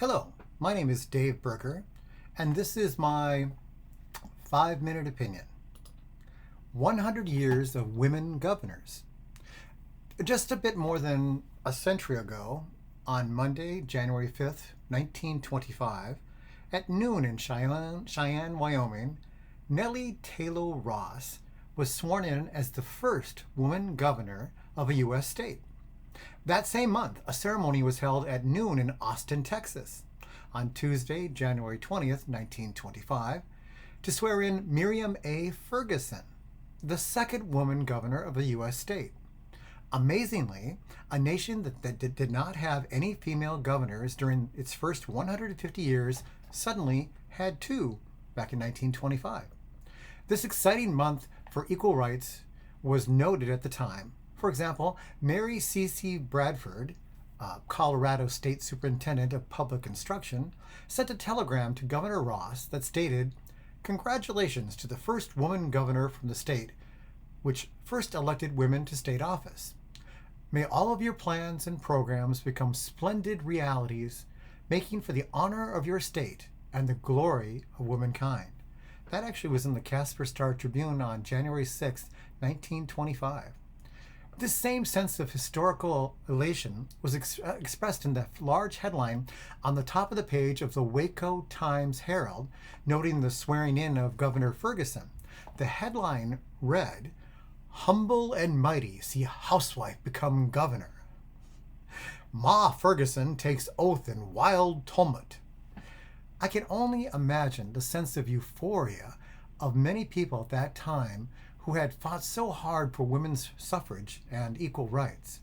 Hello, my name is Dave Berger, and this is my 5-minute opinion. 100 years of women governors. Just a bit more than a century ago, on Monday, January 5th, 1925, at noon in Cheyenne, Wyoming, Nellie Tayloe Ross was sworn in as the first woman governor of a U.S. state. That same month, a ceremony was held at noon in Austin, Texas, on Tuesday, January 20th, 1925, to swear in Miriam A. Ferguson, the second woman governor of a U.S. state. Amazingly, a nation that did not have any female governors during its first 150 years suddenly had two back in 1925. This exciting month for equal rights was noted at the time. For example, Mary C.C. Bradford, Colorado State Superintendent of Public Instruction, sent a telegram to Governor Ross that stated, "Congratulations to the first woman governor from the state, which first elected women to state office. May all of your plans and programs become splendid realities, making for the honor of your state and the glory of womankind." That actually was in the Casper Star Tribune on January 6, 1925. This same sense of historical elation was expressed in the large headline on the top of the page of the Waco Times-Herald, noting the swearing in of Governor Ferguson. The headline read, "Humble and mighty see housewife become governor. Ma Ferguson takes oath in wild tumult." I can only imagine the sense of euphoria of many people at that time who had fought so hard for women's suffrage and equal rights.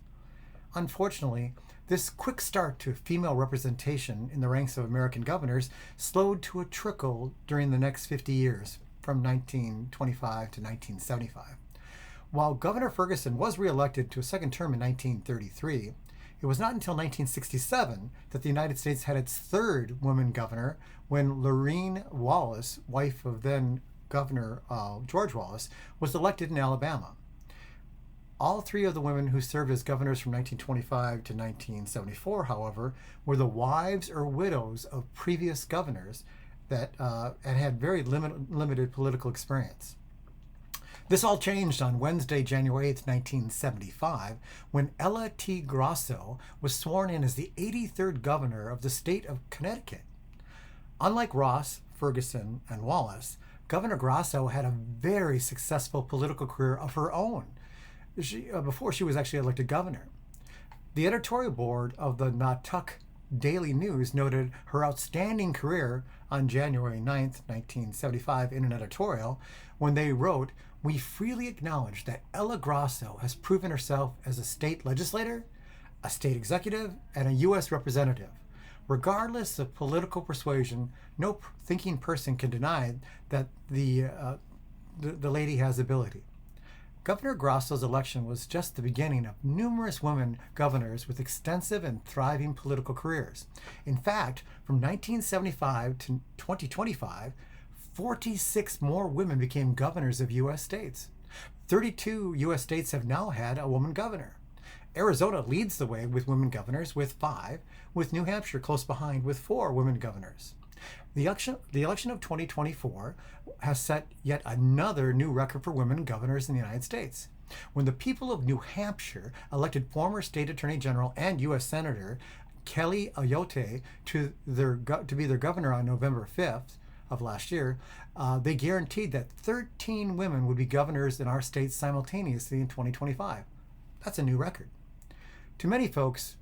Unfortunately, this quick start to female representation in the ranks of American governors slowed to a trickle during the next 50 years, from 1925 to 1975. While Governor Ferguson was reelected to a second term in 1933, it was not until 1967 that the United States had its third woman governor, when Lorene Wallace, wife of then Governor George Wallace, was elected in Alabama. All three of the women who served as governors from 1925 to 1974, however, were the wives or widows of previous governors that and had very limited political experience. This all changed on Wednesday, January 8, 1975, when Ella T. Grasso was sworn in as the 83rd governor of the state of Connecticut. Unlike Ross, Ferguson, and Wallace, Governor Grasso had a very successful political career of her own before she was actually elected governor. The editorial board of the Nautuck Daily News noted her outstanding career on January 9th, 1975 in an editorial when they wrote, "We freely acknowledge that Ella Grasso has proven herself as a state legislator, a state executive, and a U.S. representative. Regardless of political persuasion, no thinking person can deny that the lady has ability." Governor Grasso's election was just the beginning of numerous women governors with extensive and thriving political careers. In fact, from 1975 to 2025, 46 more women became governors of U.S. states. 32 U.S. states have now had a woman governor. Arizona leads the way with women governors with 5, with New Hampshire close behind with 4 women governors. The election of 2024 has set yet another new record for women governors in the United States. When the people of New Hampshire elected former state attorney general and U.S. Senator Kelly Ayotte to be their governor on November 5th of last year, they guaranteed that 13 women would be governors in our state simultaneously in 2025. That's a new record. Too many folks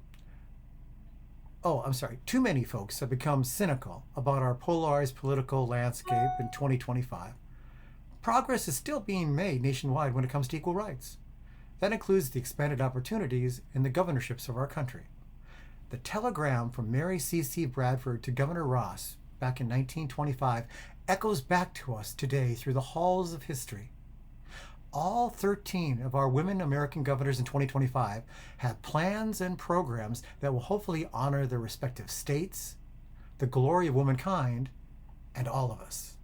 have become cynical about our polarized political landscape in 2025. Progress is still being made nationwide when it comes to equal rights. That includes the expanded opportunities in the governorships of our country. The telegram from Mary C.C. Bradford to Governor Ross back in 1925 echoes back to us today through the halls of history. All 13 of our women American governors in 2025 have plans and programs that will hopefully honor their respective states, the glory of womankind, and all of us.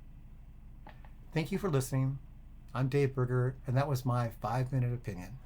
Thank you for listening. I'm Dave Berger, and that was my 5-minute opinion.